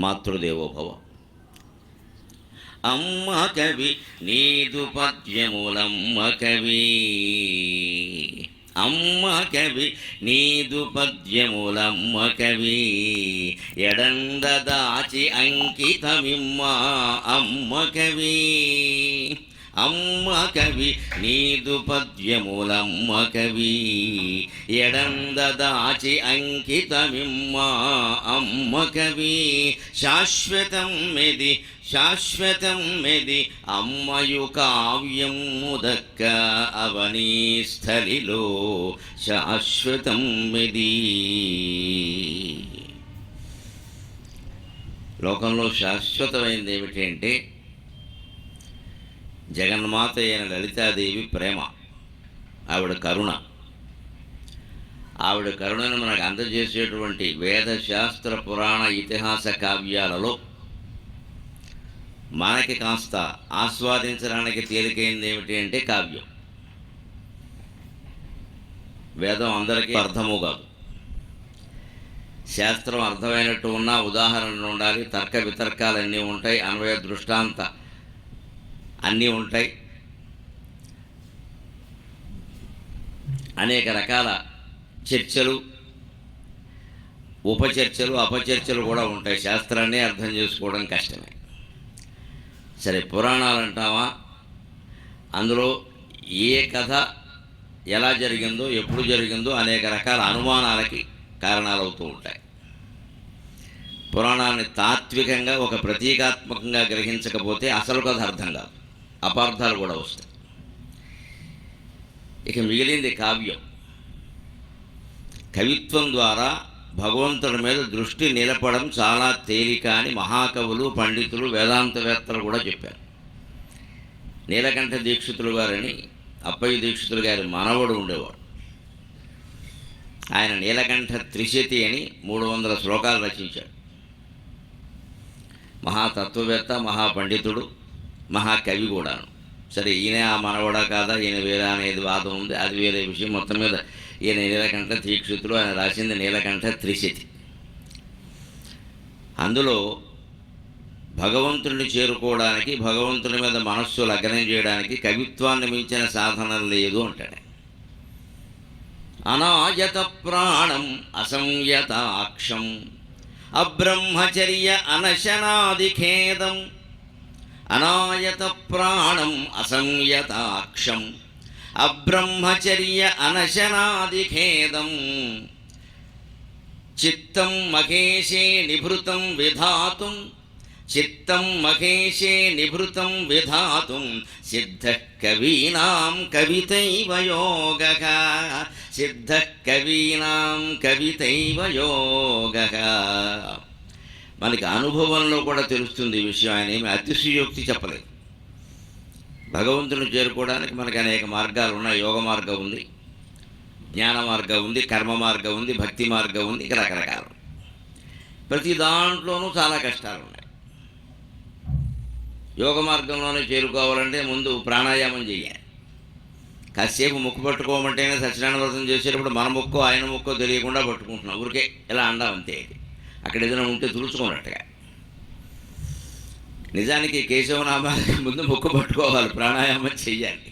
మాతృదేవోభవ. అమ్మ కవి నీదు పద్యములమ్మ కవి, అమ్మ కవి నీదు పద్యములమ్మ కవి, ఎడంద దాచి అంకితమిమ్మ అమ్మ కవి, అమ్మ కవి నీదు పద్యములమ్మ కవి, ఎడంద దాచి అంకితమిమ్మ అమ్మ కవి, శాశ్వతం మెది శాశ్వతం మెది అమ్మయు కావ్యం ముదక్క అవనీ స్థలిలో శాశ్వతం మెది. లోకంలో శాశ్వతమైనది ఏమిటి అంటే జగన్మాత అయిన లలితాదేవి ప్రేమ, ఆవిడ కరుణ. ఆవిడ కరుణను మనకు అందజేసేటువంటి వేదశాస్త్ర పురాణ ఇతిహాస కావ్యాలలో మనకి కాస్త ఆస్వాదించడానికి తేలికైంది ఏమిటి అంటే కావ్యం. వేదం అందరికీ అర్థము కాదు, శాస్త్రం అర్థమైనట్టు ఉన్నా ఉదాహరణలు ఉండాలి, తర్క వితర్కాలన్నీ ఉంటాయి, అన్వయ దృష్టాంత అన్నీ ఉంటాయి, అనేక రకాల చర్చలు ఉపచర్చలు అపచర్చలు కూడా ఉంటాయి. శాస్త్రాన్ని అర్థం చేసుకోవడం కష్టమే. సరే, పురాణాలు అంటావా, అందులో ఏ కథ ఎలా జరిగిందో ఎప్పుడు జరిగిందో అనేక రకాల అనుమానాలకి కారణాలవుతూ ఉంటాయి. పురాణాన్ని తాత్వికంగా ఒక ప్రతీకాత్మకంగా గ్రహించకపోతే అసలు కథ అర్థం కాదు, అపార్థాలు కూడా వస్తాయి. ఇక మిగిలింది కావ్యం. కవిత్వం ద్వారా భగవంతుడి మీద దృష్టి నిలపడం చాలా తేలిక అని మహాకవులు పండితులు వేదాంతవేత్తలు కూడా చెప్పారు. నీలకంఠ దీక్షితులు గారని అప్పయ్య దీక్షితులు గారి మనవడు ఉండేవాడు. ఆయన నీలకంఠ త్రిశతి అని 300 శ్లోకాలు రచించాడు. మహాతత్వవేత్త, మహాపండితుడు, మహాకవి కూడాను. సరే, ఈయన ఆ మనవడా కాదా, ఈయన వేరే అనేది వాదం ఉంది, అది వేరే విషయం. మొత్తం మీద ఈయన నీలకంఠ దీక్షితులు, ఆయన రాసింది నీలకంఠ త్రిశతి. అందులో భగవంతుడిని చేరుకోవడానికి, భగవంతుని మీద మనస్సు లగ్నం చేయడానికి కవిత్వాన్ని మించిన సాధన లేదు అంటాడు. అనాయత ప్రాణం అసంయతాక్షం అబ్రహ్మచర్య అనశనాదిఖేదం, అనాయత ప్రాణం అసంయతాక్షం అబ్రహ్మచర్య అనశనాదిఖేదం, చిత్తం మహేశే నిభృతం విధాతుం, చిత్తం మహేశే నిభృతం విధాతుం, సిద్ధః కవీనాం కవితైవ యోగః, సిద్ధః కవీనాం కవితైవ యోగః. మనకి అనుభవంలో కూడా తెలుస్తుంది ఈ విషయం. ఆయన ఏమి అతిశయోక్తి చెప్పలేదు. భగవంతుని చేరుకోవడానికి మనకి అనేక మార్గాలు ఉన్నాయి. యోగ మార్గం ఉంది, జ్ఞాన మార్గం ఉంది, కర్మ మార్గం ఉంది, భక్తి మార్గం ఉంది, ఇక రకరకాలు. ప్రతి దాంట్లోనూ చాలా కష్టాలు ఉన్నాయి. యోగ మార్గంలోనే చేరుకోవాలంటే ముందు ప్రాణాయామం చేయాలి. కాసేపు ముక్కు పట్టుకోమంటేనే సత్యనారాయణ వ్రతం చేసేటప్పుడు మన ముక్కో ఆయన ముక్కో తెలియకుండా పట్టుకుంటున్నాం, ఊరికే ఇలా అండం అంతే. అక్కడ ఏదైనా ఉంటే తుడుచుకున్నట్టుగా. నిజానికి కేశవనామానికి ముందు ముక్కు పట్టుకోవాలి, ప్రాణాయామం చెయ్యాలి,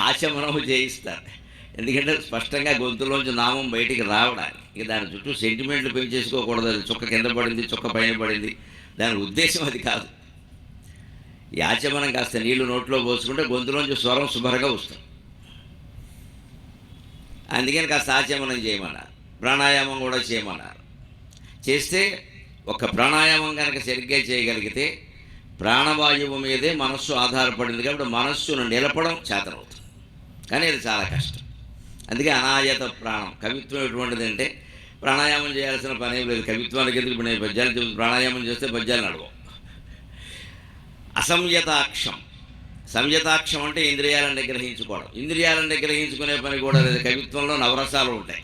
ఆచమనము చేయిస్తారు. ఎందుకంటే స్పష్టంగా గొంతులోంచి నామం బయటికి రావడానికి. ఇక దాని చుట్టూ సెంటిమెంట్లు పెంచేసుకోకూడదు. అది చుక్క కింద పడింది, చుక్క పైన పడింది, దాని ఉద్దేశం అది కాదు. ఈ ఆచమనం కాస్త నీళ్లు నోట్లో పోసుకుంటే గొంతులోంచి స్వరం శుభ్రంగా వస్తుంది. అందుకని కాస్త ఆచమనం చేయమన్నారు, ప్రాణాయామం కూడా చేయమన్నారు. చేస్తే ఒక ప్రాణాయామం కనుక సరిగ్గా చేయగలిగితే ప్రాణవాయువు మీదే మనస్సు ఆధారపడింది కాబట్టి మనస్సును నిలపడం చేతనవుతుంది. కానీ అది చాలా కష్టం. అందుకే అనాయత ప్రాణం. కవిత్వం ఎటువంటిది అంటే ప్రాణాయామం చేయాల్సిన పని ఏం లేదు. కవిత్వానికి ఎందుకు ఇప్పుడు నేను పద్యాలు చెబుతూ ప్రాణాయామం చేస్తే పద్యాలు నడవవు. అసంయతాక్షం. సంయతాక్షం అంటే ఇంద్రియాలను నిగ్రహించుకోవడం. ఇంద్రియాలను నిగ్రహించుకునే పని కూడా లేదు. కవిత్వంలో నవరసాలు ఉంటాయి.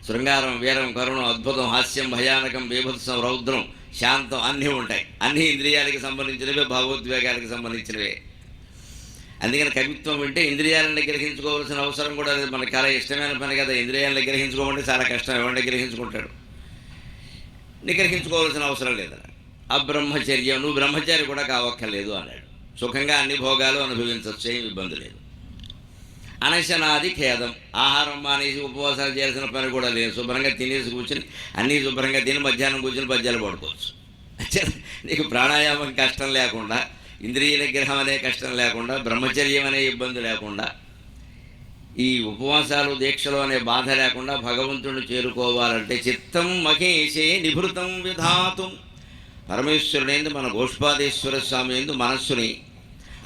శృంగారం, వీరం, కరుణం, అద్భుతం, హాస్యం, భయానకం, బీభత్సం, రౌద్రం, శాంతం అన్నీ ఉంటాయి. అన్నీ ఇంద్రియాలకి సంబంధించినవే, భావోద్వేగాలకు సంబంధించినవే. అందుకని కవిత్వం వింటే ఇంద్రియాలను గ్రహించుకోవాల్సిన అవసరం కూడా లేదు. మనకు చాలా ఇష్టమైన పని కదా. ఇంద్రియాలను గ్రహించుకోమంటే చాలా కష్టం. ఎవరిని గ్రహించుకుంటాడు? నిగ్రహించుకోవాల్సిన అవసరం లేదన్నాడు. అబ్రహ్మచర్యం, నువ్వు బ్రహ్మచారి కూడా కావక్కర్లేదు అన్నాడు. సుఖంగా అన్ని భోగాలు అనుభవించవచ్చు, ఏం ఇబ్బంది లేదు. అనశనాది ఖేదం, ఆహారం మానేసి ఉపవాసాలు చేయాల్సిన పని కూడా లేదు. శుభ్రంగా తినేసి కూర్చుని అన్నీ శుభ్రంగా తిని మధ్యాహ్నం కూర్చుని పద్యాలు పడుకోవచ్చు. నీకు ప్రాణాయామం కష్టం లేకుండా, ఇంద్రియ నిగ్రహం అనే కష్టం లేకుండా, బ్రహ్మచర్యం అనే ఇబ్బంది లేకుండా, ఈ ఉపవాసాలు దీక్షలు అనే బాధ లేకుండా భగవంతుడిని చేరుకోవాలంటే చిత్తం మహేశే నిభృతం విధాతుం, పరమేశ్వరుడైంది మన గోష్పాదేశ్వర స్వామి ఎందు మనస్సుని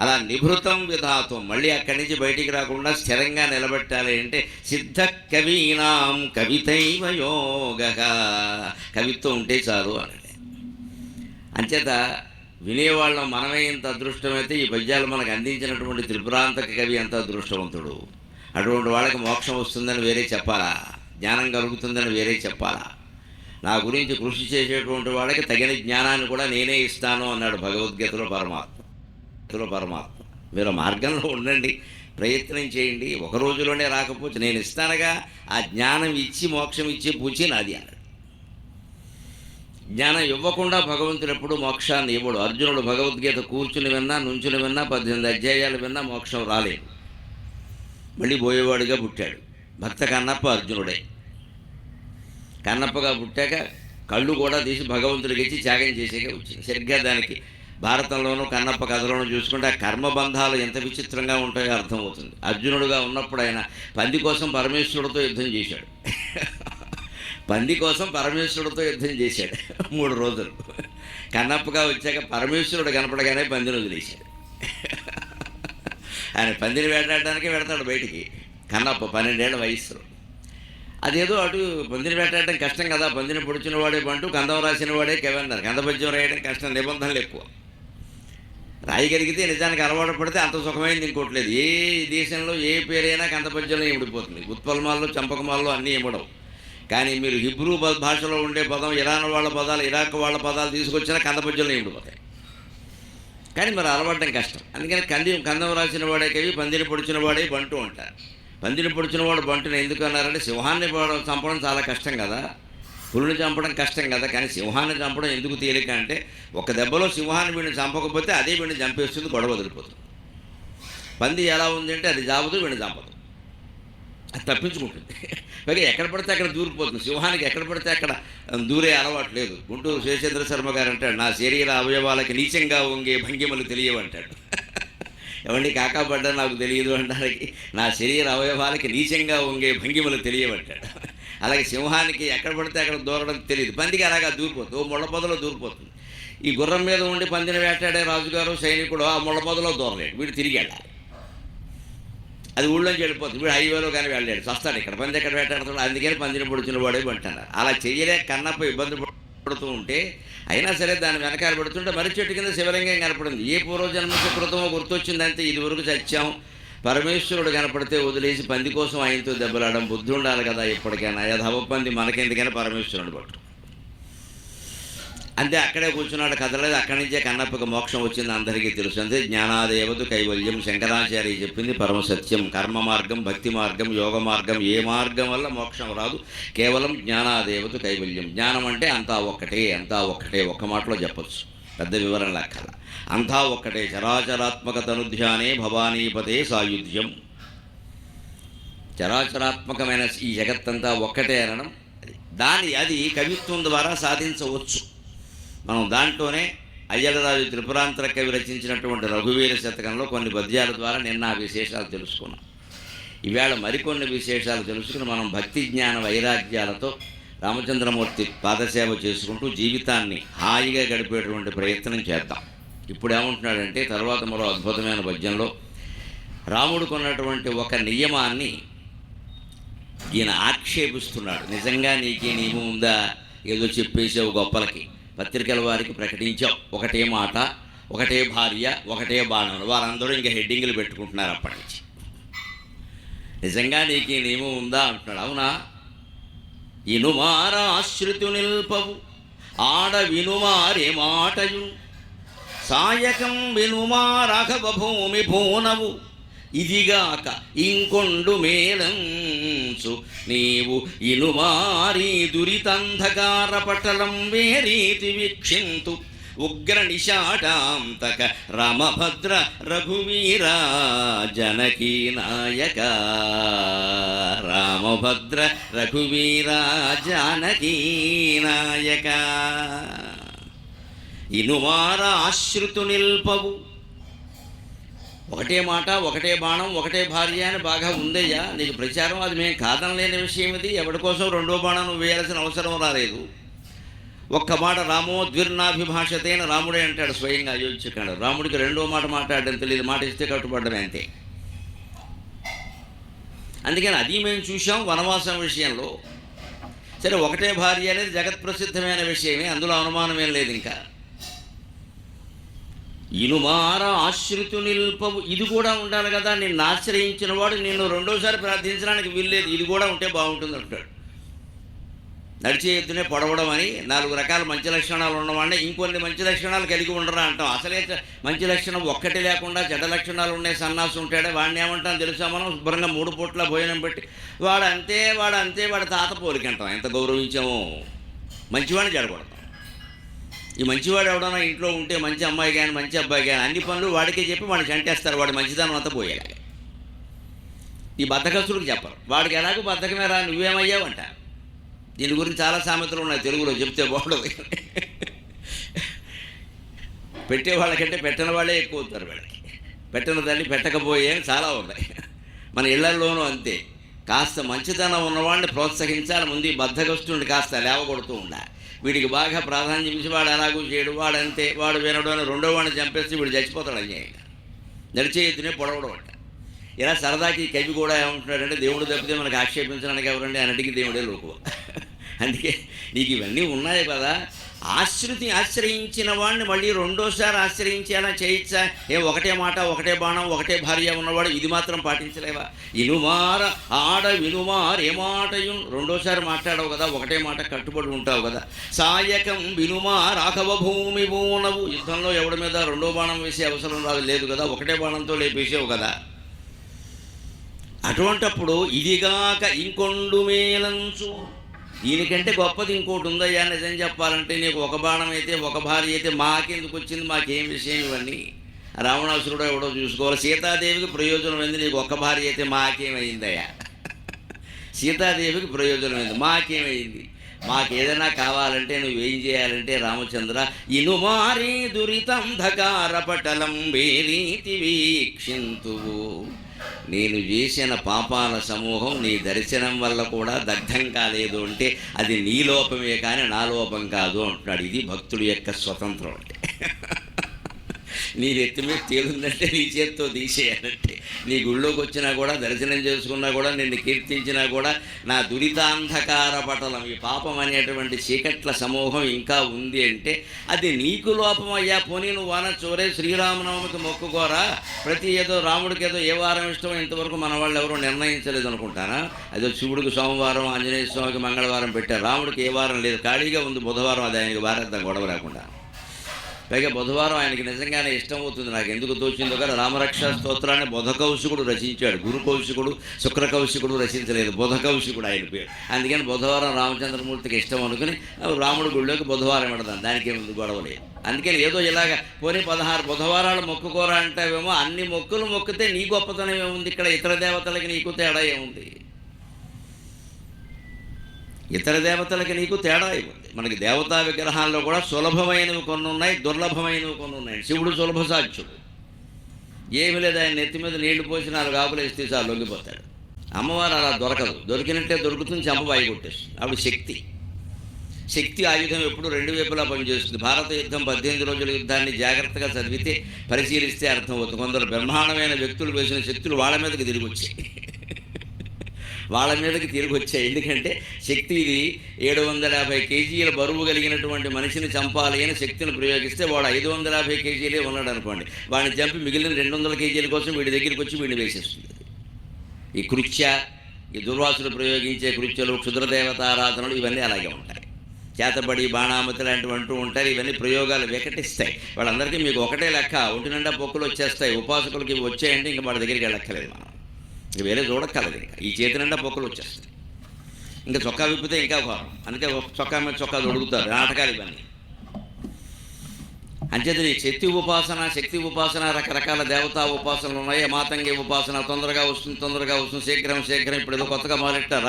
అలా నిభృతం విధాతుం, మళ్ళీ అక్కడి నుంచి బయటికి రాకుండా స్థిరంగా నిలబెట్టాలి అంటే సిద్ధ కవీనాం కవితైవ యోగ, కవిత్వం ఉంటే చాలు అనండి. అంచేత వినేవాళ్ళం మనమే ఇంత అదృష్టమైతే ఈ పద్యాలు మనకు అందించినటువంటి త్రిపురాంతక కవి ఎంత అదృష్టవంతుడు. అటువంటి వాళ్ళకి మోక్షం వస్తుందని వేరే చెప్పాలా, జ్ఞానం కలుగుతుందని వేరే చెప్పాలా? నా గురించి కృషి చేసేటువంటి వాళ్ళకి తగిన జ్ఞానాన్ని కూడా నేనే ఇస్తాను అన్నాడు భగవద్గీతలో పరమాత్మ. మీరు మార్గంలో ఉండండి, ప్రయత్నం చేయండి, ఒక రోజులోనే రాకపోతే నేను ఇస్తానుగా, ఆ జ్ఞానం ఇచ్చి మోక్షం ఇచ్చి పూచి నాది అన్నాడు. జ్ఞానం ఇవ్వకుండా భగవంతుడు ఎప్పుడు మోక్షాన్ని ఇవ్వడు. అర్జునుడు భగవద్గీత కూర్చుని విన్నా, నుంచుని విన్నా, 18 అధ్యాయాలు విన్నా మోక్షం రాలేదు. మళ్ళీ పోయేవాడిగా పుట్టాడు. భక్త కన్నప్ప అర్జునుడే. కన్నప్పగా పుట్టాక కళ్ళు కూడా తీసి భగవంతుడికి ఇచ్చి త్యాగం చేసేగా వచ్చింది. సరిగ్గా దానికి భారతంలోనూ కన్నప్ప కథలోనూ చూసుకుంటే ఆ కర్మబంధాలు ఎంత విచిత్రంగా ఉంటాయో అర్థమవుతుంది. అర్జునుడుగా ఉన్నప్పుడు ఆయన పంది కోసం పరమేశ్వరుడితో యుద్ధం చేశాడు. పంది కోసం పరమేశ్వరుడితో యుద్ధం చేశాడు 3 రోజులు. కన్నప్పగా వచ్చాక పరమేశ్వరుడు కనపడగానే పందిని వదిలేశాడు. ఆయన పందిని వేటాడడానికి వెడతాడు బయటికి. కన్నప్ప 12 ఏళ్ల వయస్సులో. అదేదో అటు పందిని వేటాడడం కష్టం కదా, పందిని పొడిచిన వాడే బంటూ, కందం రాసిన వాడే కెవెన్నారు. కందపద్యం రాయడం కష్టం, నిబంధనలు ఎక్కువ. రాయగలిగితే నిజానికి అలవాటు పడితే అంత సుఖమైంది ఇంకోటి లేదు. ఏ దేశంలో ఏ పేరైనా కందపద్యంలో ఇమిడిపోతుంది. ఉత్పలమాల్లో చంపకమాల్లో అన్నీ ఇవ్వడం. కానీ మీరు హిబ్రూ భాషలో ఉండే పదం, ఇరాన్ వాళ్ళ పదాలు, ఇరాక్ వాళ్ళ పదాలు తీసుకొచ్చినా కందపద్యంలో ఇమిడిపోతాయి. కానీ మరి అలవాటం కష్టం. అందుకని కందం రాసిన వాడే కవి, పందిని పొడిచిన వాడే బంటు అంటారు. పందిని పొడిచిన వాడు బంటుని ఎందుకు అన్నారంటే సింహాన్ని చంపడం చాలా కష్టం కదా, పులిని చంపడం కష్టం కదా. కానీ సింహాన్ని చంపడం ఎందుకు తేలిక అంటే ఒక దెబ్బలో సింహాన్ని వీడిని చంపకపోతే అదే వీడిని చంపేస్తుంది, గొడవ వదిలిపోతుంది. పంది ఎలా ఉంది అంటే అది జాబుదు, వీడిని చంపదు, అది తప్పించుకుంటుంది. పైగా ఎక్కడ పడితే అక్కడ దూరిపోతుంది. సింహానికి ఎక్కడ పడితే అక్కడ దూరే అలవాటు లేదు. గుంటూరు శేషేంద్ర శర్మ గారు అంటాడు, నా శరీర అవయవాలకి నీచంగా వంగే భంగిమలు తెలియవంటాడు. ఎవరిని కాకాపడ్డా నాకు తెలియదు అంటానికి, నా శరీర అవయవాలకి నీచంగా వంగే భంగిమలు తెలియవంటాడు. అలాగే సింహానికి ఎక్కడ పడితే అక్కడ దూరడం తెలియదు, పందికి అలాగా దూరిపోతుంది, ఓ ముళ్ళ పొదలో దూరిపోతుంది. ఈ గుర్రం మీద ఉండి పందిని వేటాడే రాజుగారు సైనికుడు ఆ ముళ్ళ పొదలో దూరలేడు, వీడు తిరిగి వెళ్ళాలి. అది ఊళ్ళోంచి వెళ్ళిపోతుంది, వీడు హైవేలో కానీ వెళ్ళాడు, చస్తాడు. ఇక్కడ పంది ఎక్కడ వేటాడుతాడు, అందుకని పందిని పొడిచిన వాడే అంటున్నారు. అలా చేయలేక కన్నప్ప ఇబ్బంది పడుతూ ఉంటే అయినా సరే దాన్ని వెనకాల పడుతుంటే మర్రి చెట్టు కింద శివలింగం కనపడింది. ఏ పూర్వజన్మ సుకృతమో గుర్తొచ్చిందంటే ఇదివరకు చచ్చాం, పరమేశ్వరుడు కనపడితే వదిలేసి పంది కోసం ఆయనతో దెబ్బలాడడం బుద్ధి ఉండాలి కదా ఎప్పటికైనా. యథవ పంది మనకెందుకైనా పరమేశ్వరుడు పట్టు అంతే. అక్కడే కూర్చున్నాడు, కదలేదు. అక్కడి నుంచే కన్నప్పకి మోక్షం వచ్చింది, అందరికీ తెలుసు. అంతే జ్ఞానాదేవత కైవల్యం. శంకరాచార్య చెప్పింది పరమసత్యం. కర్మ మార్గం, భక్తి మార్గం, యోగ మార్గం, ఏ మార్గం వల్ల మోక్షం రాదు, కేవలం జ్ఞానాదేవత కైవల్యం. జ్ఞానం అంటే అంతా ఒక్కటే, అంతా ఒక్కటే, ఒక్క మాటలో చెప్పచ్చు, పెద్ద వివరణ లెక్కల. అంతా ఒక్కటే. చరాచరాత్మక తనుధ్యానే భవానీపతే సాయుధ్యం. చరాచరాత్మకమైన ఈ జగత్తంతా ఒక్కటే అనడం, అది కవిత్వం ద్వారా సాధించవచ్చు. మనం దాంట్లోనే అయ్యలరాజు త్రిపురాంతర కవి రచించినటువంటి రఘువీర శతకంలో కొన్ని పద్యాల ద్వారా నిన్న ఆ విశేషాలు తెలుసుకున్నాం. ఈవేళ మరికొన్ని విశేషాలు తెలుసుకుని మనం భక్తి జ్ఞాన వైరాగ్యాలతో రామచంద్రమూర్తి పాదసేవ చేసుకుంటూ జీవితాన్ని హాయిగా గడిపేటువంటి ప్రయత్నం చేద్దాం. ఇప్పుడు ఏమంటున్నాడంటే తర్వాత మరో అద్భుతమైన పద్యంలో రాముడికి ఉన్నటువంటి ఒక నియమాన్ని ఈయన ఆక్షేపిస్తున్నాడు. నిజంగా నీకే నియమం ఉందా, ఏదో చెప్పేసావు గొప్పలకి, పత్రికల వారికి ప్రకటించావు, ఒకటే మాట, ఒకటే భార్య, ఒకటే బాణం, వారందరూ ఇంకా హెడ్డింగ్లు పెట్టుకుంటున్నారు అప్పటి నుంచి. నిజంగా నీకు ఈ నియమం ఉందా అంటున్నాడు. అవునా? ఇనుమారాశ్రుతు నిల్పవు ఆడ వినుమారే మాటయు సాయకం వినుమా రాఘవ భూమి భూనవు ఇదిగాక ఇంకొండు మేలంచు నీవు ఇనుమారి దురితంధకార పటలం వేరీతి వీక్షింతు ఉగ్ర నిషాటాంతక రామభద్ర రఘువీర జనకీ నాయక రామభద్ర రఘువీర జానకీ నాయక ఇనుమార ఆశ్రుతు నిల్పవు. ఒకటే మాట, ఒకటే బాణం, ఒకటే భార్య అని బాగా ఉందయ్యా నీకు ప్రచారం. అది మేము కాదనలేని విషయం. ఇది ఎవరి కోసం రెండో బాణం నువ్వు వేయాల్సిన అవసరం రాలేదు. ఒక్క మాట రామోద్విర్నాభిభాషతేన రాముడే అంటాడు స్వయంగా అయోధ్యకాండ. రాముడికి రెండో మాట మాట్లాడడం తెలియదు, మాట ఇస్తే కట్టుబడ్డమే అంతే. అందుకని అది మేము చూసాం వనవాసం విషయంలో. సరే, ఒకటే భార్య అనేది జగత్ప్రసిద్ధమైన విషయమే, అందులో అనుమానమేం లేదు. ఇంకా ఇనుమార ఆశ్రితు నిల్పవు, ఇది కూడా ఉండాలి కదా. నిన్ను ఆశ్రయించిన వాడు నిన్ను రెండోసారి ప్రార్థించడానికి వీల్లేదు, ఇది కూడా ఉంటే బాగుంటుంది అంటాడు. నడిచే ఎత్తునే పొడవడం అని 4 రకాల మంచి లక్షణాలు ఉన్నవాడిని ఇంకొన్ని మంచి లక్షణాలు కలిగి ఉండరా అంటాం. అసలే మంచి లక్షణం ఒక్కటి లేకుండా చెడ్డ లక్షణాలు ఉండే సన్నాసి ఉంటాడే వాడిని ఏమంటాం తెలుసా మనం? శుభ్రంగా 3 పూట్ల భోజనం పెట్టి వాడు తాత పోలికి అంటాం. ఎంత గౌరవించామో. మంచివాడిని చెడగొడతాం. ఈ మంచివాడు ఎవడన్నా ఇంట్లో ఉంటే మంచి అమ్మాయి కానీ మంచి అబ్బాయి కానీ అన్ని పనులు వాడికే చెప్పి వాడిని చంటేస్తారు. వాడి మంచిదానం అంతా పోయేలాగా. ఈ బద్ధకస్తులకు చెప్పరు. వాడికి ఎలాగో బద్ధకమే రా నువ్వేమయ్యావంట. దీని గురించి చాలా సామెతలు ఉన్నాయి తెలుగులో, చెప్తే బాగుండదు. పెట్టేవాళ్ళకంటే పెట్టని వాళ్ళే ఎక్కువ అవుతారు. వీళ్ళకి పెట్టిన తల్లి పెట్టకపోయే చాలా ఉన్నాయి. మన ఇళ్లలోనూ అంతే. కాస్త మంచితనం ఉన్నవాడిని ప్రోత్సహించాలి. ముందు ఈ బద్ధకస్తుడిని కాస్త లేవగొడుతూ ఉండాలి. వీడికి బాగా ప్రాధాన్యం ఇచ్చి వాడు ఎలాగూ చేయడు, వాడంతే, వాడు వినడు అని రెండో వాడిని చంపేస్తే వీడు చచ్చిపోతాడు. అన్యాయంగా నడిచే ఎత్తునే పొడవడం అంట. ఇలా సరదాకి కవి కూడా ఏమంటున్నాడంటే, దేవుడు తప్పితే మనకు ఆక్షేపించడానికి ఎవరండి అన్నిటికీ దేవుడే లోకువ. అందుకే నీకు ఇవన్నీ ఉన్నాయి కదా. ఆశ్రయించిన వాడిని మళ్ళీ రెండోసారి ఆశ్రయించేలా చేయొచ్చా? ఒకటే మాట, ఒకటే బాణం, ఒకటే భార్య ఉన్నవాడు ఇది మాత్రం పాటించలేవా? ఇనుమార ఆడ వినుమార్ ఏ మాటయు రెండోసారి మాట్లాడవు కదా, ఒకటే మాట కట్టుబడి ఉంటావు కదా. సాయకం వినుమా రాఘవ భూమి బూనవు, యుద్ధంలో ఎవడి మీద రెండో బాణం వేసే అవసరం లేదు కదా, ఒకటే బాణంతో లేపేసావు కదా. అటువంటప్పుడు ఇదిగాక ఇంకొండు మేలంచు, దీనికంటే గొప్పది ఇంకోటి ఉందయ్యా. నిజం చెప్పాలంటే నీకు ఒక బాణం అయితే, ఒక భార్య అయితే మాకెందుకు వచ్చింది, మాకేం విషయం ఇవన్నీ. రావణాసురుడు ఎవడో చూసుకోవాలి. సీతాదేవికి ప్రయోజనం ఏంది, నీకు ఒక భార్య అయితే మాకేమైందయ్యా. సీతాదేవికి ప్రయోజనం ఏంది, మాకేమైంది. మాకేదైనా కావాలంటే నువ్వేం చేయాలంటే రామచంద్ర ఇనుమారి దురితంధకార పటలం వేరీతి వీక్షింతువు, నేను చేసిన పాపాల సమూహం నీ దర్శనం వల్ల కూడా దగ్ధం కాలేదు అంటే అది నీ లోపమే కానీ నా లోపం కాదు అంటున్నాడు. ఇది భక్తుడి యొక్క స్వతంత్రం అంటే. నీ నెత్తి మీద తేలుందంటే నీ చేత్తో తీసేయాలంటే, నీ గుళ్ళోకి వచ్చినా కూడా దర్శనం చేసుకున్నా కూడా నిన్ను కీర్తించినా కూడా నా దురితాంధకార పటలం, ఈ పాపం అనేటువంటి చీకట్ల సమూహం ఇంకా ఉంది అంటే అది నీకు లోపం అయ్యా. పోనీ నువ్వు అనొచ్చు, శ్రీరామనవమికి మొక్కుకోరా, ప్రతి ఏదో రాముడికి ఏదో ఏ వారం ఇష్టమో ఇంతవరకు మన వాళ్ళు ఎవరో నిర్ణయించలేదు అనుకుంటానా. అదో శివుడికి సోమవారం, ఆంజనేయ స్వామికి మంగళవారం పెట్టారు. రాముడికి ఏ వారం లేదు, ఖాళీగా ఉంది బుధవారం. అది ఆయనకి వారేద్దాం గొడవ లేకుండా. పైగా బుధవారం ఆయనకి నిజంగానే ఇష్టం అవుతుంది. నాకు ఎందుకు తోచిందో కానీ రామరక్షా స్తోత్రాన్ని బుధకౌశికుడు రచించాడు. గురుకౌశికుడు, శుక్రకౌశికుడు రచించలేదు, బుధకౌశికుడు ఆయన పేరు. అందుకని బుధవారం రామచంద్రమూర్తికి ఇష్టం అనుకుని రాముడి గుళ్ళోకి బుధవారం పెడదాం, దానికి ఏముంది గొడవ లేదు. అందుకని ఏదో ఇలాగ పోనీ 16 బుధవారాలు మొక్కుకోరా అంటావేమో. అన్ని మొక్కులు మొక్కితే నీ గొప్పతనం ఏముంది, ఇక్కడ ఇతర దేవతలకి నీకు తేడా ఏముంది? ఇతర దేవతలకి నీకు తేడా ఇవ్వండి. మనకి దేవతా విగ్రహాల్లో కూడా సులభమైనవి కొన్ని ఉన్నాయి, దుర్లభమైనవి కొన్ని ఉన్నాయి. శివుడు సులభ సాధ్యుడు, ఏమి లేదు, ఆయన నెత్తి మీద నీళ్లు పోసి 4 ఆకులు వేస్తే చాలు లొంగిపోతాడు. అమ్మవారు అలా దొరకదు, దొరికినట్టే దొరుకుతుంది, చంపబాయి కొట్టేస్తుంది. ఆవిడ శక్తి ఆయుధం ఎప్పుడు 2 వైపులా పనిచేస్తుంది. భారత యుద్ధం 18 రోజుల యుద్ధాన్ని జాగ్రత్తగా చదివితే పరిశీలిస్తే అర్థమవుతుంది. కొందరు బ్రహ్మాండమైన వ్యక్తులు వేసిన శక్తులు వాళ్ళ మీదకి తిరిగి వచ్చాయి. ఎందుకంటే శక్తి ఇది 750 కేజీల బరువు కలిగినటువంటి మనిషిని చంపాలి అని శక్తిని ప్రయోగిస్తే వాడు 550 కేజీలే ఉన్నాడు అనుకోండి, వాడిని చంపి మిగిలిన 200 కేజీల కోసం వీడి దగ్గరికి వచ్చి వీడిని వేసేస్తుంది. ఈ కృత్య, ఈ దుర్వాసులు ప్రయోగించే కృత్యలు, క్షుద్రదేవతారాధనలు ఇవన్నీ అలాగే ఉంటాయి. చేతబడి బాణామతి లాంటివి అంటూ ఉంటారు. ఇవన్నీ ప్రయోగాలు వికటిస్తాయి. వాళ్ళందరికీ మీకు ఒకటే లెక్క, ఒంటి నిండా పొక్కులు వచ్చేస్తాయి. ఉపాసకులకి ఇవి వచ్చాయంటే ఇంక వాళ్ళ దగ్గరికి వెళ్ళక్కర్లేదు, మనం ఇంక వేరే చూడక్కర్లేదు. ఇంకా ఈ చేతి నిండా పొక్కులు వచ్చేస్తాయి. ఇంకా చొక్కా విప్పితే ఇంకా ఘోరం. అందుకే చొక్కా మీద చొక్కా దొడుకుతారు నాటకాలు ఇవన్నీ. అంచేత ఈ శక్తి ఉపాసన రకరకాల దేవతా ఉపాసనలు ఉన్నాయి. మాతంగి ఉపాసన తొందరగా వస్తుంది, శీఘ్రం. ఇప్పుడు ఏదో కొత్తగా మొదలెట్టారు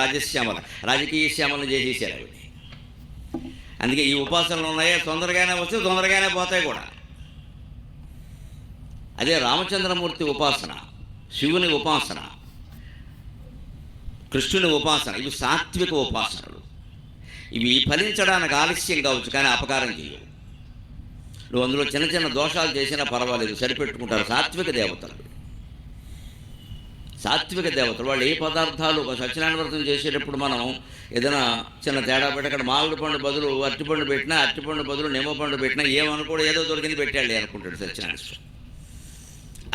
రాజకీయ శ్యామలను చేసేసారు అవి. అందుకే ఈ ఉపాసనలు ఉన్నాయి, తొందరగానే వస్తే తొందరగానే పోతాయి కూడా. అదే రామచంద్రమూర్తి ఉపాసన, శివుని ఉపాసన, కృష్ణుని ఉపాసన, ఇవి సాత్విక ఉపాసనలు. ఇవి ఫలించడానికి ఆలస్యం కావచ్చు, కానీ అపకారం చేయవు. నువ్వు అందులో చిన్న చిన్న దోషాలు చేసినా పర్వాలేదు, సరిపెట్టుకుంటారు. సాత్విక దేవతలు వాళ్ళు ఏ పదార్థాలు సత్యనారాయణ వ్రతం చేసేటప్పుడు మనం ఏదైనా చిన్న తేడా పెట్టి అక్కడ మామిడి పండు బదులు అరటిపండు పెట్టినా, అరటిపండు బదులు నిమ్మపండు పెట్టినా ఏమనుకోడు, ఏదో దొరికింది పెట్టాలి అనుకుంటాడు సత్యనారాయణ స్వామి.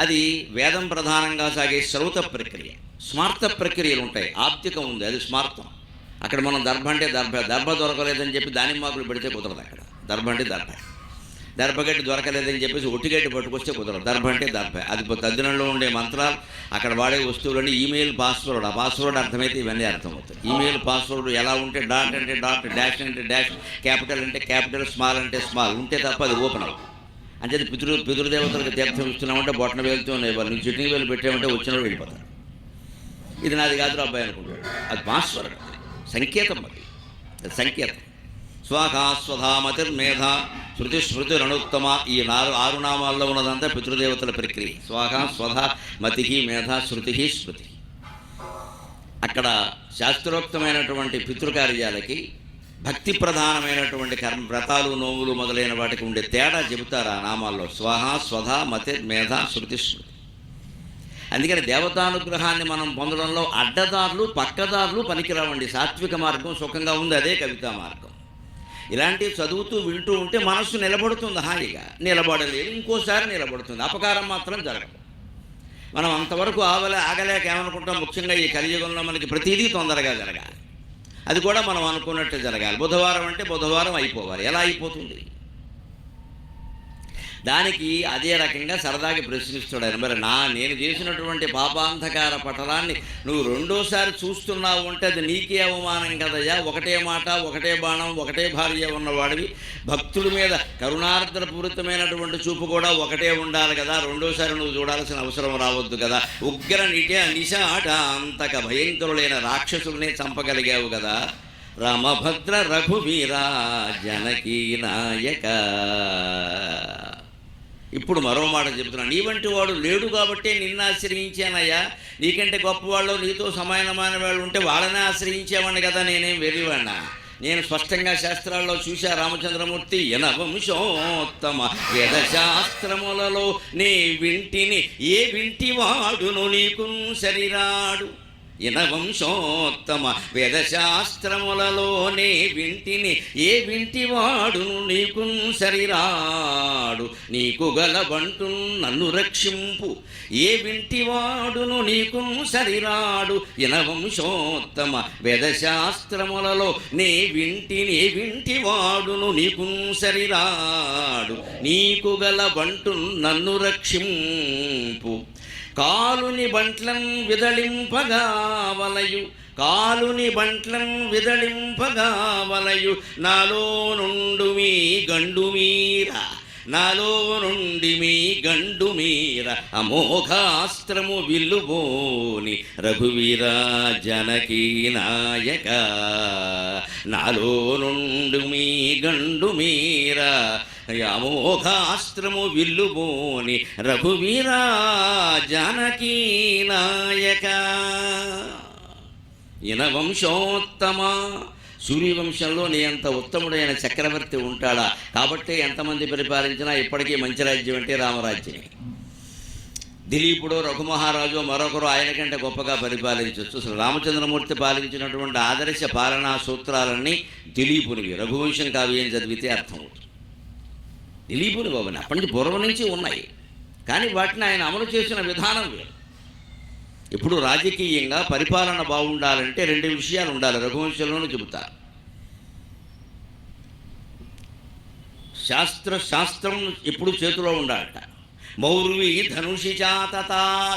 అది వేదం ప్రధానంగా సాగే శ్రౌత ప్రక్రియ. స్మార్త ప్రక్రియలు ఉంటాయి. ఆప్తికం ఉంది, అది స్మార్తం. అక్కడ మనం దర్భ అంటే దర్భ దొరకలేదని చెప్పి దానిమ్మాకులు పెడితే కుదరదు. అక్కడ దర్భ అంటే దర్భగడ్డి దొరకలేదని చెప్పేసి ఒట్టిగడ్డి పట్టుకొస్తే కుదరదు. దర్భ అంటే దర్భ. అది తద్దినంలో ఉండే మంత్రాలు, అక్కడ వాడే వస్తువులని ఈమెయిల్ పాస్వర్డ్, ఆ పాస్వర్డ్ అర్థమైతే ఇవన్నీ అర్థమవుతాయి. ఈమెయిల్ పాస్వర్డ్ ఎలా ఉంటే డాట్ అంటే డాట్, డాష్ అంటే డాష్, క్యాపిటల్ అంటే క్యాపిటల్, స్మాల్ అంటే స్మాల్ ఉంటే తప్ప అది ఓపెన్ అవ్వదు. అంటే పితృదేవతలకు తీర్థం ఇస్తున్నామంటే బొట్టన వేలుతూ వాళ్ళు చిట్టింగ్ వేలు పెట్టామంటే వచ్చిన వెళ్ళిపోతారు. ఇది నాది కాదు అబ్బాయి అనుకుంటాడు. అది పాస్వర్డ్, సంకేతం. అది సంకేతం. స్వాహాస్వధామతిర్మేధ శృతిస్మృతిరనుత్తమ. ఈ 6 నామాల్లో ఉన్నదంతా పితృదేవతల ప్రక్రియ. స్వాహ, స్వధ, మతి, మేధ, శృతి, స్మృతి. అక్కడ శాస్త్రోక్తమైనటువంటి పితృకార్యాలకి భక్తి ప్రధానమైనటువంటి వ్రతాలు, నోవులు మొదలైన వాటికి ఉండే తేడా చెబుతారు ఆ నామాల్లో. స్వాహ, స్వధ, మతి, మేధ, శృతి, స్మృతి. అందుకని దేవతానుగ్రహాన్ని మనం పొందడంలో అడ్డదారులు, పక్కదారులు పనికిరావండి. సాత్విక మార్గం సుఖంగా ఉంది, అదే కవితా మార్గం. ఇలాంటివి చదువుతూ వింటూ ఉంటే మనస్సు నిలబడుతుంది, హాయిగా. నిలబడలేదు, ఇంకోసారి నిలబడుతుంది. అపకారం మాత్రం జరగదు. మనం అంతవరకు ఆగలేక ఏమనుకుంటాం, ముఖ్యంగా ఈ కలియుగంలో మనకి ప్రతిదీ తొందరగా జరగాలి. అది కూడా మనం అనుకున్నట్టు జరగాలి. బుధవారం అంటే బుధవారం అయిపోవాలి. ఎలా అయిపోతుంది? దానికి అదే రకంగా సరదాగా ప్రశ్నిస్తాడు ఆయన. మరి నేను చేసినటువంటి పాపాంధకార పటలాన్ని నువ్వు రెండోసారి చూస్తున్నావు అంటే అది నీకే అవమానం కదయ్యా. ఒకటే మాట, ఒకటే బాణం, ఒకటే భార్య ఉన్నవాడివి. భక్తుడి మీద కరుణార్ద్రపూరితమైనటువంటి చూపు కూడా ఒకటే ఉండాలి కదా. రెండోసారి నువ్వు చూడాల్సిన అవసరం రావద్దు కదా. ఉగ్ర నిశాట అంతక భయంకరులైన రాక్షసుల్ని చంపగలిగావు కదా. రామభద్ర రఘువీర జనకీ నాయక. ఇప్పుడు మరో మాట చెబుతున్నాను. నీ వంటి వాడు లేడు కాబట్టే నిన్ను ఆశ్రయించానయ్యా. నీకంటే గొప్పవాళ్ళు, నీతో సమానమైన వాళ్ళు ఉంటే వాళ్ళనే ఆశ్రయించేవాడిని కదా. నేనేం వెర్రివాడినా? నేను స్పష్టంగా శాస్త్రాల్లో చూశా. రామచంద్రమూర్తి యనవంశోత్తమ వేదశాస్త్రములలో నే వింటిని, ఏ వింటివాడును నీకు శరీరాడు. యనవంశోత్తమ వేదశాస్త్రములలోనే వింటిని, ఏ వింటివాడును నీకు శరీరాడు. నీకు గలబంటు నన్ను రక్షింపు, ఏ వింటివాడును నీకు శరీరాడు. యనవంశోత్తమ వేదశాస్త్రములలో నే వింటిని, ఏ వింటివాడును నీకు శరీరాడు. నీకు గలబంటు నన్ను రక్షింపు. కాలుని బంట్లం విదళింపగా వలయు, కాలుని బంట్లం విదళింపగా వలయు. నాలో నుండు మీ గండు మీర, నాలో నుండి మీ గండు మీర. అమోఘాస్త్రము విల్లుబోని రఘువీర జనకీ నాయక. నాలో నుండి మీ గండు మీర, అమోఘాస్త్రము విల్లుబోని రఘువీర జానకీ నాయక. యనవంశోత్తమ. సూర్యవంశంలో నీ అంత ఉత్తముడైన చక్రవర్తి ఉంటాడా? కాబట్టే ఎంతమంది పరిపాలించినా ఇప్పటికీ మంచి రాజ్యం అంటే రామరాజ్యమే. దిలీపుడు, రఘుమహారాజు మరొకరు ఆయన కంటే గొప్పగా పరిపాలించవచ్చు. అసలు రామచంద్రమూర్తి పాలించినటువంటి ఆదర్శ పాలనా సూత్రాలన్నీ దిలీపునివి. రఘువంశం కావ్యం చదివితే అర్థమవుతుంది. దిలీపుని బాబుని అప్పటి నుంచి పూర్వం నుంచి ఉన్నాయి, కానీ వాటిని ఆయన అమలు చేసిన విధానం వేరు. ఇప్పుడు రాజకీయంగా పరిపాలన బాగుండాలంటే 2 విషయాలు ఉండాలి. రఘువంశంలోనూ చెబుతారు. శాస్త్రం ఎప్పుడు చేతిలో ఉండాలట. మౌర్వి ధనుషి చాతత,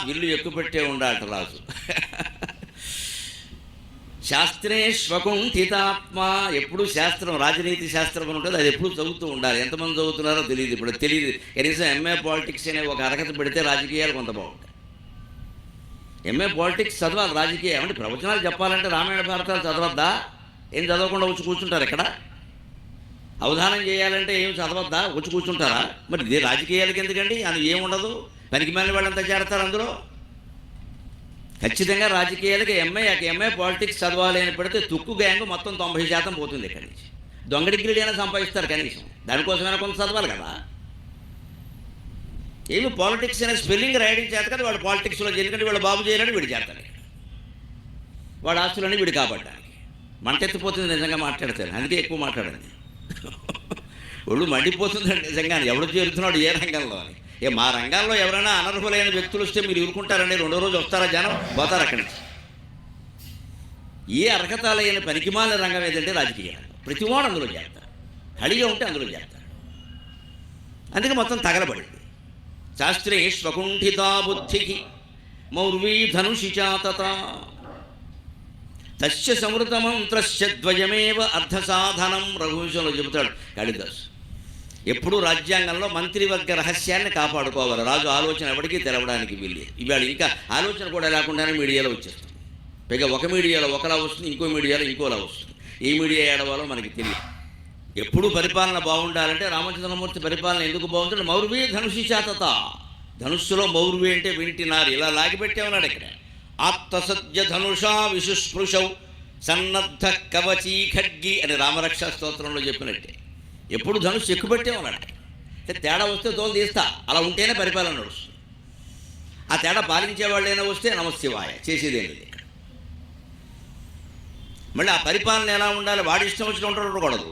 విల్లు ఎక్కుపెట్టే ఉండాలట రాజు. శాస్త్రే శ్వకుంఠితాత్మ, ఎప్పుడు శాస్త్రం, రాజనీతి శాస్త్రం అని ఉంటుంది, అది ఎప్పుడు చదువుతూ ఉండాలి. ఎంతమంది చదువుతున్నారో తెలియదు, ఇప్పుడు తెలియదు. కనీసం ఎంఏ పాలిటిక్స్ అనే ఒక అర్హత పెడితే రాజకీయాలు కొంత బాగుంటాయి. ఎంఏ పాలిటిక్స్ చదవాలి, రాజకీయం అంటే ప్రవచనాలు చెప్పాలంటే రామాయణ భారతాలు చదవద్దా? ఏం చదవకుండా వచ్చి కూర్చుంటారు ఇక్కడ? అవధానం చేయాలంటే ఏం చదవద్దా? వచ్చి కూర్చుంటారా? మరి ఇది రాజకీయాలకి ఎందుకండి? అది ఏముండదు, పనికి మళ్ళీ వాళ్ళంతా చేరతారు అందులో. ఖచ్చితంగా రాజకీయాలకి ఎంఏ పాలిటిక్స్ చదవాలి అని పెడితే తుక్కు గ్యాంగ్ మొత్తం 90% పోతుంది ఇక్కడి నుంచి. దొంగ డిగ్రీలు అయినా సంపాదిస్తారు కనీసం, దానికోసమైనా కొంత చదవాలి కదా. ఏమి పాలిటిక్స్ అనే స్పెల్లింగ్ రాయడం చేత కదా వాడు పాలిటిక్స్లో ఎందుకంటే వాడు బాబు చేయాలని వీడు చేస్తాడు, వాడు ఆస్తులన్నీ వీడు కాపాడడానికి. మంటెత్తిపోతుంది నిజంగా మాట్లాడతాను, అందుకే ఎక్కువ మాట్లాడండి. ఒళ్ళు మండిపోతుందండి నిజంగా, ఎవడు చేరుతున్నాడు ఏ రంగంలో అని. మా రంగాల్లో ఎవరైనా అనర్హులైన వ్యక్తులు వస్తే మీరు ఇరుకుంటారండి, రెండో రోజు వస్తారా జనం, పోతారు అక్కడి నుంచి. ఏ అర్హత లేని పనికిమాల రంగం ఏదంటే రాజకీయ రంగం. ప్రతివాడు అందులో చేస్తారు, హడిగా ఉంటే అందులో చేస్తారు. అందుకే మొత్తం తగలబడింది. శాస్త్రే స్వకుంఠితా బుద్ధికి మౌర్వీ ధనుషి చాతత తస్య సమృతమంత్రస్య ద్వయమేవ అర్థసాధనం. రఘువంశంలో చెబుతాడు కాళిదాసు. ఎప్పుడూ రాజ్యాంగంలో మంత్రివర్గ రహస్యాన్ని కాపాడుకోవాలి. రాజు ఆలోచన ఎవరికీ తెలవడానికి వీల్లేదు. ఇవాళ ఇంకా ఆలోచన కూడా లేకుండానే మీడియాలో వచ్చేస్తుంది. పైగా ఒక మీడియాలో ఒకలా వస్తుంది, ఇంకో మీడియాలో ఇంకోలా వస్తుంది. ఏ మీడియా ఏడవాలో మనకి తెలియదు. ఎప్పుడూ పరిపాలన బాగుండాలంటే రామచంద్రమూర్తి పరిపాలన ఎందుకు బాగుంటుంది? మౌర్వీ ధనుషి చాతత. ధనుస్సులో మౌర్వి అంటే వింటినారు, ఇలా లాగిపెట్టే ఉన్నాడు ఇక్కడ. ఆప్తసద్య ధనుషా విశుస్పృశౌ సన్నద్ధ కవచీ ఖడ్గి అని రామరక్షా స్తోత్రంలో చెప్పినట్టే. ఎప్పుడు ధనుస్సు ఎక్కుపెట్టే ఉన్నాడు. తేడా వస్తే తోలు తీస్తా, అలా ఉంటేనే పరిపాలన నడుస్తుంది. ఆ తేడా పాలించేవాళ్ళైనా వస్తే నమశివాయ, చేసేదేంటి ఇక్కడ. మళ్ళీ ఆ పరిపాలన ఎలా ఉండాలి? వాడి ఇష్టం వచ్చిన ఉండకూడదు.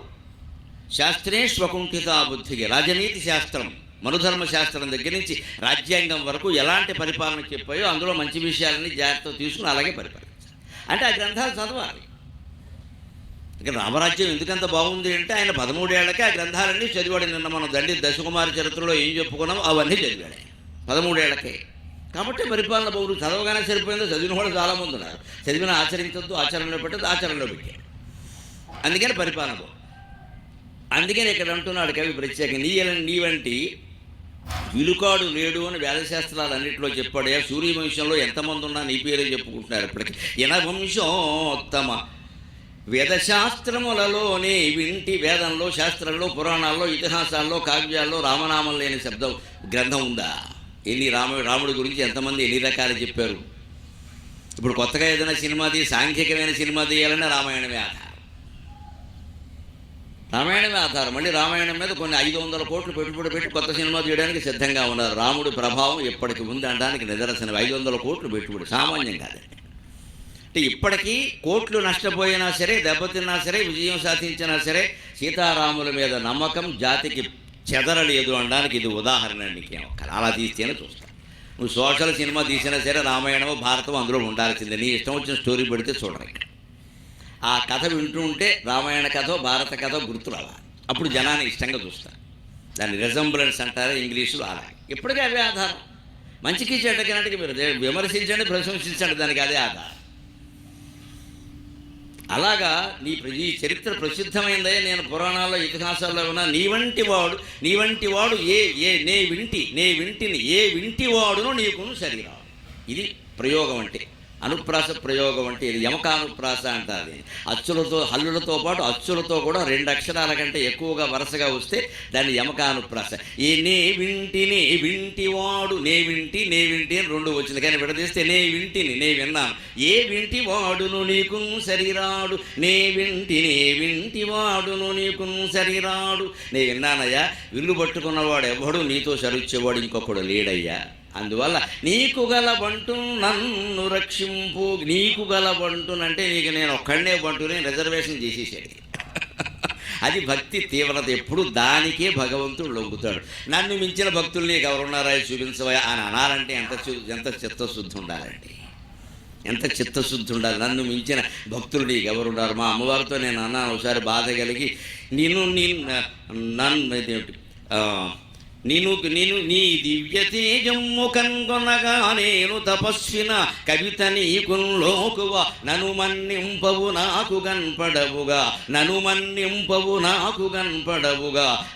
శాస్త్రే స్వకుంఠిత బుద్ధికి, రాజనీతి శాస్త్రం, మనుధర్మ శాస్త్రం దగ్గర నుంచి రాజ్యాంగం వరకు ఎలాంటి పరిపాలన చెప్పాయో అందులో మంచి విషయాలని జాగ్రత్త తీసుకుని అలాగే పరిపాలించాలి. అంటే ఆ గ్రంథాలు చదవాలి. ఇక రామరాజ్యం ఎందుకంత బాగుంది అంటే ఆయన 13 ఏళ్లకే ఆ గ్రంథాలన్నీ చదివాడు. నిన్న మనం దండి దశకుమారి చరిత్రలో ఏం చెప్పుకున్నాం అవన్నీ చదివాడు 13 ఏళ్లకే. కాబట్టి పరిపాలన బాగుంది. చదవగానే సరిపోయిందో, చదివిన వాళ్ళు చాలామంది ఉన్నారు. చదివిన ఆచరించొద్దు, ఆచరణలో పెట్టద్దు, ఆచరణలో పెట్టారు. అందుకని పరిపాలన బాగుంది. అందుకని ఇక్కడ అంటున్నాడు కవి ప్రత్యేకంగా, నీ వంటి విలుకాడు లేడు అని వేదశాస్త్రాలన్నింటిలో చెప్పాడు. సూర్యవంశంలో ఎంతమంది ఉన్నా నీ పేరే చెప్పుకుంటున్నారు. ఇప్పటికీ యనవంశోత్తమ వేదశాస్త్రములలోనే వింటి, వేదంలో, శాస్త్రంలో, పురాణాల్లో, ఇతిహాసాల్లో, కావ్యాల్లో రామనామం లేని శబ్దం గ్రంథం ఉందా? రాముడి గురించి ఎంతమంది ఎన్ని రకాలు చెప్పారు. ఇప్పుడు కొత్తగా ఏదైనా సినిమా సాంఘికమైన సినిమా తీయాలన్నా రామాయణమే ఆధారం. రామాయణమే ఆధారం. మళ్ళీ రామాయణం మీద కొన్ని 500 కోట్లు పెట్టుబడి పెట్టి కొత్త సినిమా తీయడానికి సిద్ధంగా ఉన్నారు. రాముడి ప్రభావం ఎప్పటికి ఉంది అనడానికి నిదర్శనం 500 కోట్లు పెట్టుబడి, సామాన్యం కాదండి. అంటే ఇప్పటికీ కోట్లు నష్టపోయినా సరే, దెబ్బతిన్నా సరే, విజయం సాధించినా సరే సీతారాముల మీద నమ్మకం జాతికి చెదరలేదు అనడానికి ఇది ఉదాహరణ. నీకేమో అలా తీస్తేనే చూస్తాను. నువ్వు సోషల్ సినిమా తీసినా సరే రామాయణము భారతం అందులో ఉండాల్సిందే. నీ ఇష్టం వచ్చిన స్టోరీ పెడితే చూడరు. ఇక్కడ ఆ కథ వింటూ ఉంటే రామాయణ కథ, భారత కథ గుర్తు రావాలి. అప్పుడు జనాన్ని ఇష్టంగా చూస్తారు. దాన్ని రిజంబ్లెన్స్ అంటారు ఇంగ్లీషులో. అలా ఇప్పటికీ అవే ఆధారం. మంచికి చెడ్డకి మీరు విమర్శించండి, ప్రశంసించండి, దానికి అదే ఆధారం. అలాగా ఈ చరిత్ర ప్రసిద్ధమైందే. నేను పురాణాల్లో, ఇతిహాసాల్లో ఉన్నా నీ వంటి వాడు నే వింటిని ఏ వింటివాడును నీకును సరిరాడు. ఇది ప్రయోగం అంటే, అనుప్రాస ప్రయోగం అంటే ఇది యమకానుప్రాస అంటారు. అచ్చులతో, హల్లులతో పాటు అచ్చులతో కూడా 2 అక్షరాల కంటే ఎక్కువగా వరుసగా వస్తే దాన్ని యమకానుప్రాస. నే వింటివాడు, నే వింటి అని 2 వచ్చింది. కానీ విడదీస్తే నే విన్నాను. ఏ వింటి వాడును నీకు సరిరాడు, నే వింటివాడును నీకు సరిరాడు. నే విన్నానయ్యా, ఇల్లు పట్టుకున్నవాడు ఎవడు నీతో సరిచ్చేవాడు ఇంకొకడు లేడయ్యా. అందువల్ల నీకు గల బంటు నన్ను రక్షింపు. నీకు గల బంటునంటే నీకు నేను ఒక్కడనే బంటుని రిజర్వేషన్ చేసేసాడు. అది భక్తి తీవ్రత. ఎప్పుడు దానికే భగవంతుడు లొంగుతాడు. నన్ను మించిన భక్తులు నీకు ఎవరున్నారా చూపించవా అని అనాలంటే ఎంత చిత్తశుద్ధి ఉండాలండి. ఎంత చిత్తశుద్ధి ఉండాలి. నన్ను మించిన భక్తులు నీకు ఎవరున్నారు? మా అమ్మవారితో నేను అన్నాను ఒకసారి బాధ కలిగి, నేను నీ దివ్య తేజమ్ము కనుగొనగా నేను తపస్విన కవిత నీకు లోకువ నను మన్నింపవు నాకు కనపడవుగా,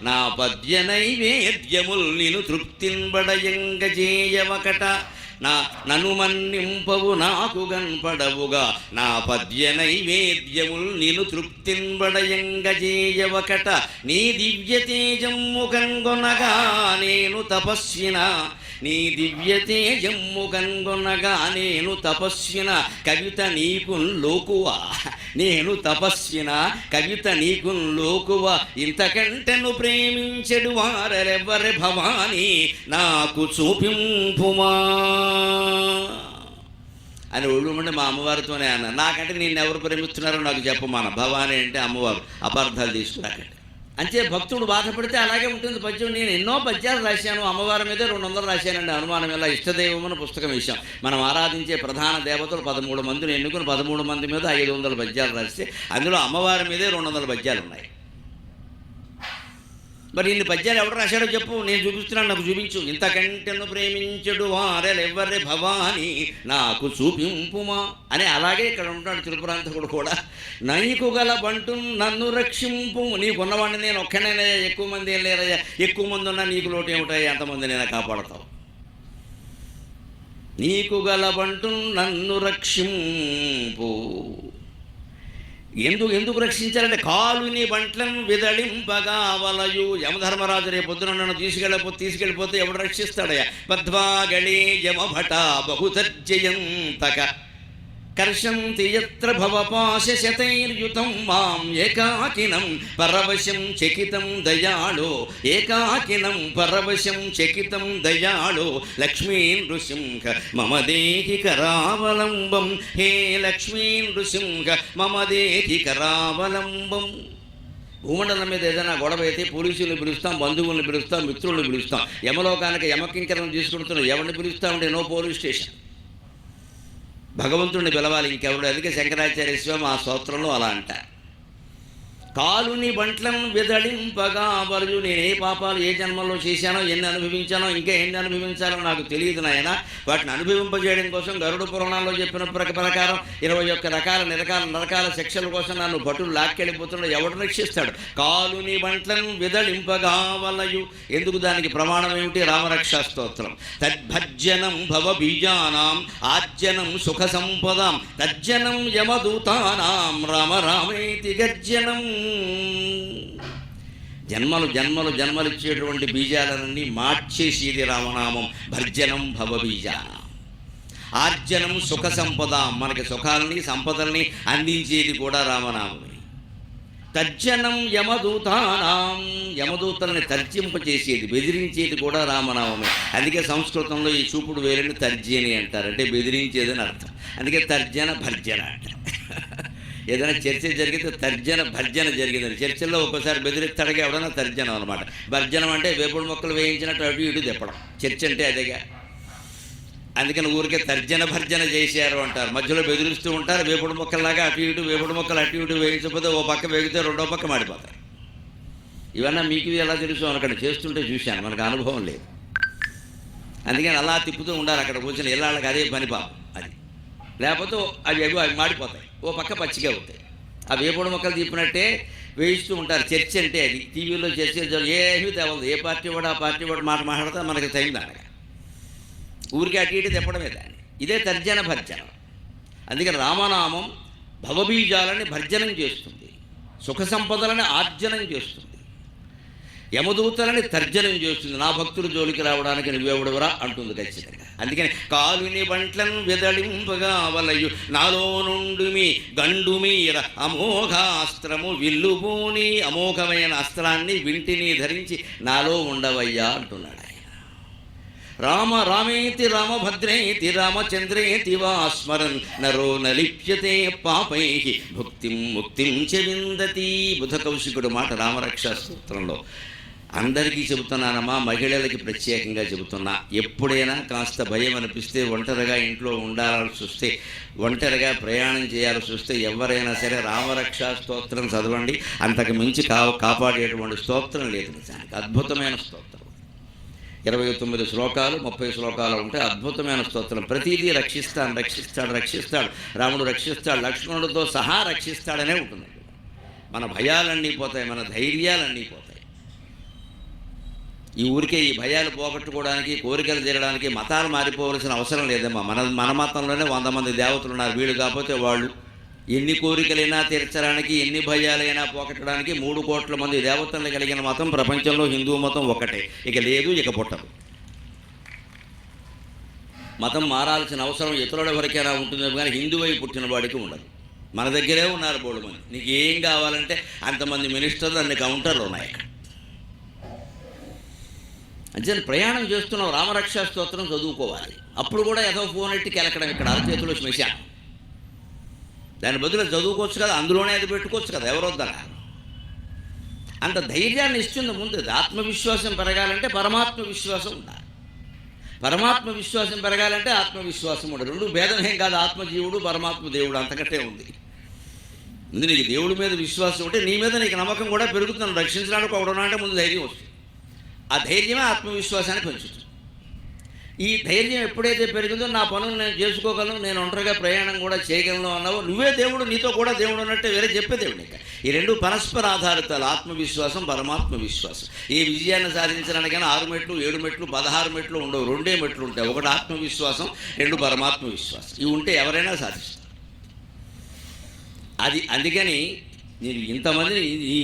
నా పద్య నైవేద్యముల్ నిను తృప్తింబడయంగజేయవకట, నను మన్నింపవు నాకు కనపడవుగా, నా పద్య నైవేద్యముల్ నిను తృప్తింబడయంగజేయవకట, నీ దివ్య తేజమ్ము కనుగొనగా నేను తపస్విన, నీ దివ్య తేజమ్ము కనుగొనగా నేను తపస్విన కవిత నీకు లోకువా, నేను తపస్విన కవిత నీకు లోకువ, ఇంతకంటెను ప్రేమించెడు వారెవరి భవానీ నాకు చూపింపుమా అని ఒళ్ళుమంటే మా అమ్మవారితోనే అన్న. నాకంటే నిన్నెవరు ప్రేమిస్తున్నారో నాకు చెప్పమాన. భవానీ అంటే అమ్మవారు, అపార్థాలు తీసుకురాకండి. అంతే భక్తుడు బాధపడితే అలాగే ఉంటుంది పద్యం. నేను ఎన్నో పద్యాలు రాశాను, అమ్మవారి మీద 200 రాశానండి. అనుమానం ఎలా? ఇష్టదైవమని పుస్తకం వేశాం. మనం ఆరాధించే ప్రధాన దేవతలు 13 మందిని ఎన్నుకుని 13 మంది మీద 500 పద్యాలు రాస్తే అందులో అమ్మవారి మీదే 200 పద్యాలు ఉన్నాయి. మరి ఇన్ని పద్యాలు ఎవరు రాశాడో చెప్పు, నేను చూపిస్తున్నాను, నాకు చూపించు. ఇంతకంటెను ప్రేమించడు వారెవరి భవానీ నాకు చూపింపుమా అని. అలాగే ఇక్కడ ఉంటాడు త్రిపురాంతకుడు కూడా. నీకు గల బంటు నన్ను రక్షింపు, నీకున్నవాడిని నేను ఒక్కడైనా, ఎక్కువ మంది ఏం లేరయ్యా, ఎక్కువ మంది ఉన్నా నీకు లోటు ఏమిటాయి, ఎంతమంది నేను కాపాడతావు. నీకు గల బంటు నన్ను రక్షింపు, ఎందుకు రక్షించాలంటే కాలుని బంట్లను విదళింపగా వలయు. యమధర్మరాజు రేపు పొద్దున నన్ను తీసుకెళ్ళిపోతే ఎవడు రక్షిస్తాడయ్యా? పద్వాగళే యమభట బహుతర్జయంతక కర్షంతి యత్ర భవపాశశతైర్యుతం మాం ఏకాకినం పరవశం చకితం దయాళో, ఏకాకినం పరవశం చకితం దయాళో లక్ష్మీ నృసింహ మమ దేహి కరావలంబం, హే లక్ష్మీ నృసింహ మమ దేహి కరావలంబం. భూమండలం మీద ఏదైనా గొడవ అయితే పోలీసులను పిలుస్తాం, బంధువులను పిలుస్తాం, మిత్రులను పిలుస్తాం. యమలోకానికి యమకింకరం తీసుకుంటున్నాం, ఎవరిని పిలుస్తామంటే నో పోలీస్ స్టేషన్. భగవంతుడిని పిలవాలి, ఇంకెవరు. అందుకే శంకరాచార్య స్వామి ఆ స్తోత్రంలో అలా అంటారు. కాలుని బంట్లను విదళింపగా వలయు. నేను ఏ పాపాలు ఏ జన్మల్లో చేశానో, ఎన్ని అనుభవించానో, ఇంకా ఎన్ని అనుభవించాలో నాకు తెలియదు నాయన. వాటిని అనుభవింపజేయడం కోసం గరుడ పురాణాల్లో చెప్పిన ప్రకారం 21 నరకాల శిక్షల కోసం నన్ను భటులు లాక్కెళ్ళిపోతున్నాడు. ఎవడు రక్షిస్తాడు? కాలుని బంట్లను విదళింపగా వలయు. ఎందుకు? దానికి ప్రమాణం ఏమిటి? రామరక్షా స్తోత్రం. తద్భజ్జనం భవ బీజానాం ఆజ్జనం సుఖ సంపదాం, తజ్జనం యమదూతానాం రామ రామేతి గర్జనం. జన్మలిచ్చేటువంటి బీజాలన్నీ మార్చేసేది రామనామం. భర్జనం భవ బీజానం, ఆర్జనం సుఖ సంపద, మనకి సుఖాలని సంపదల్ని అందించేది కూడా రామనామమే. తర్జనం యమదూతానాం, యమదూతల్ని తర్జింపచేసేది, బెదిరించేది కూడా రామనామమే. అందుకే సంస్కృతంలో ఈ చూపుడు వేలని తర్జని అంటారు, అంటే బెదిరించేదని అర్థం. అందుకే తర్జన భర్జన అంటారు. ఏదైనా చర్చ జరిగితే తర్జన భర్జన జరిగిందని. చర్చల్లో ఒక్కోసారి బెదిరిస్తాడుగా ఎవడన్నా తర్జనం అనమాట. భర్జనం అంటే వేపుడు మొక్కలు వేయించినట్టు అటు ఇటు తిప్పడం. చర్చ అంటే అదేగా. అందుకని ఊరికే తర్జన భర్జన చేశారు అంటారు. మధ్యలో బెదిరిస్తూ ఉంటారు. వేపుడు మొక్కల్లాగా అటు ఇటు, వేపుడు మొక్కలు అటు ఇటు వేయించకపోతే ఓ పక్క వేగితే రెండో పక్క మాడిపోతాయి. ఇవన్నీ మీకు ఎలా తెలుసు అనక్కడ చేస్తుంటే చూశాను, మనకు అనుభవం లేదు. అందుకని అలా తిప్పుతూ ఉండాలి. అక్కడ కూర్చొని ఇళ్ళకి అదే పని పాపం. అది లేకపోతే అవి మాడిపోతాయి, ఓ పక్క పచ్చిగా అవుతాయి. ఆ వేపుడు మొక్కలు తిప్పినట్టే వేయిస్తూ ఉంటారు. చర్చ అంటే అది. టీవీలో చర్చ ఏమీ తెవలదు. ఏ పార్టీ వాడు ఆ పార్టీ వాడు మాట మాట్లాడితే మనకి టైం దానగా ఊరికి అటు ఇటు తిప్పడమే దాన్ని. ఇదే తర్జన భర్జనం. అందుకని రామనామం భవబీజాలని భర్జనం చేస్తుంది, సుఖ సంపదలని ఆర్జనం చేస్తుంది, యమదూతలని తర్జనం చేస్తుంది. నా భక్తుల జోలికి రావడానికి నువ్వెవడవరా అంటుంది ఖచ్చితంగా. అందుకని కాలుని బంట్లను విదళింపగా వలయు, నాలో నుండి మీ గండు మీర అమోఘాస్త్రము విల్లుబూని, అమోఘమైన అస్త్రాన్ని వింటిని ధరించి నాలో ఉండవయ్యా అంటున్నాడు ఆయన. రామ రామేతి రామభద్రేతి రామచంద్రేతి వా స్మరన్ నరో నలిప్యతే పాపై భుక్తిం ముక్తిం చ విందతి. బుధ కౌశికుడు మాట రామరక్షా స్తోత్రంలో. అందరికీ చెబుతున్నానమ్మా, మహిళలకి ప్రత్యేకంగా చెబుతున్నా. ఎప్పుడైనా కాస్త భయం అనిపిస్తే, ఒంటరిగా ఇంట్లో ఉండాల్సి వస్తే, ఒంటరిగా ప్రయాణం చేయాల్సి వస్తే ఎవరైనా సరే రామరక్షా స్తోత్రం చదవండి. అంతకు మించి కాపాడేటువంటి స్తోత్రం లేదు. నిజానికి అద్భుతమైన స్తోత్రం. 29 శ్లోకాలు 30 శ్లోకాలు ఉంటే అద్భుతమైన స్తోత్రం. ప్రతిదీ రక్షిస్తాడు. రాముడు రక్షిస్తాడు, లక్ష్మణుడితో సహా రక్షిస్తాడనే ఉంటుంది. మన భయాలన్నీ పోతాయి, మన ధైర్యాలన్నీ పోతాయి. ఈ ఊరికే ఈ భయాలు పోగొట్టుకోవడానికి, కోరికలు తీరడానికి మతాలు మారిపోవలసిన అవసరం లేదమ్మా. మన మతంలోనే 100 మంది దేవతలు ఉన్నారు. వీళ్ళు కాకపోతే వాళ్ళు. ఎన్ని కోరికలైనా తీర్చడానికి, ఎన్ని భయాలైనా పోగొట్టడానికి 3 కోట్ల మంది దేవతలను కలిగిన మతం ప్రపంచంలో హిందూ మతం ఒకటే. ఇక లేదు, ఇక పుట్టదు. మతం మారాల్సిన అవసరం ఇతరుల వరకైనా ఉంటుంది కానీ హిందువై పుట్టిన వాడికి ఉండదు. మన దగ్గరే ఉన్నారు బోడు మంది. నీకు ఏం కావాలంటే అంతమంది మినిస్టర్లు, అన్ని కౌంటర్లు ఉన్నాయి ఇక్కడ. అంటే ప్రయాణం చేస్తున్నావు, రామరక్షా స్తోత్రం చదువుకోవాలి. అప్పుడు కూడా ఏదో ఫోన్ ఎట్టి కెలకడం, ఇక్కడ అరచేతిలో శ్మశానం. దాని బదులు చదువుకోవచ్చు కదా, అందులోనే అది పెట్టుకోవచ్చు కదా, ఎవరొద్దనా. అంత ధైర్యాన్ని ఇస్తుంది. ముందు ఆత్మవిశ్వాసం పెరగాలంటే పరమాత్మ విశ్వాసం ఉండాలి. పరమాత్మ విశ్వాసం పెరగాలంటే ఆత్మవిశ్వాసం ఉండాలి. రెండు భేదమేం కాదు. ఆత్మజీవుడు, పరమాత్మ దేవుడు, అంతకంటే ఉంది. ముందు నీకు దేవుడి మీద విశ్వాసం ఉంటే నీ మీద నీకు నమ్మకం కూడా పెరుగుతుంది. రక్షించడానికి ఒకడున్నా అంటే ముందు ధైర్యం వస్తుంది. ఆ ధైర్యమే ఆత్మవిశ్వాసాన్ని పెంచుతుంది. ఈ ధైర్యం ఎప్పుడైతే పెరిగిందో నా పనులు నేను చేసుకోగలను, నేను ఒంటరిగా ప్రయాణం కూడా చేయగలను అన్నావు. నువ్వే దేవుడు, నీతో కూడా దేవుడు అన్నట్టే వేరే చెప్పేదేవుడు. ఇంకా ఈ రెండు పరస్పర ఆధారితాలు, ఆత్మవిశ్వాసం, పరమాత్మ విశ్వాసం. ఈ విజయాన్ని సాధించడానికైనా 6 మెట్లు, 7 మెట్లు, 16 మెట్లు ఉండవు. 2 మెట్లు ఉంటాయి. ఒకటి ఆత్మవిశ్వాసం, 2 పరమాత్మ విశ్వాసం. ఇవి ఉంటే ఎవరైనా సాధిస్తారు. అందుకని నేను ఇంతమందిని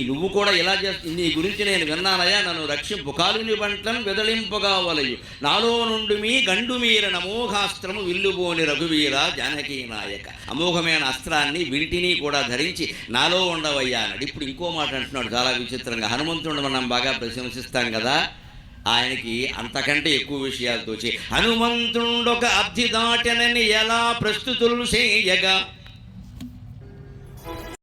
నువ్వు కూడా ఇలా చేస్తుంది. నీ గురించి నేను విన్నానయ్యా, నన్ను రక్షింపు. కాలుని బంట్లను వెదలింపగా వలయు, నాలో నుండి మీ గండు మీరన అమోఘాస్త్రము విల్లుబోని రఘువీర జానకీ నాయక. అమోఘమైన అస్త్రాన్ని వింటిని కూడా ధరించి నాలో ఉండవయ్యా అన్నాడు. ఇప్పుడు ఇంకో మాట అంటున్నాడు చాలా విచిత్రంగా. హనుమంతుడు మనం బాగా ప్రశంసిస్తాం కదా, ఆయనకి అంతకంటే ఎక్కువ విషయాలు తోచి. హనుమంతుడొక అబ్ధి దాటనని ఎలా ప్రస్తుతులు చేయగా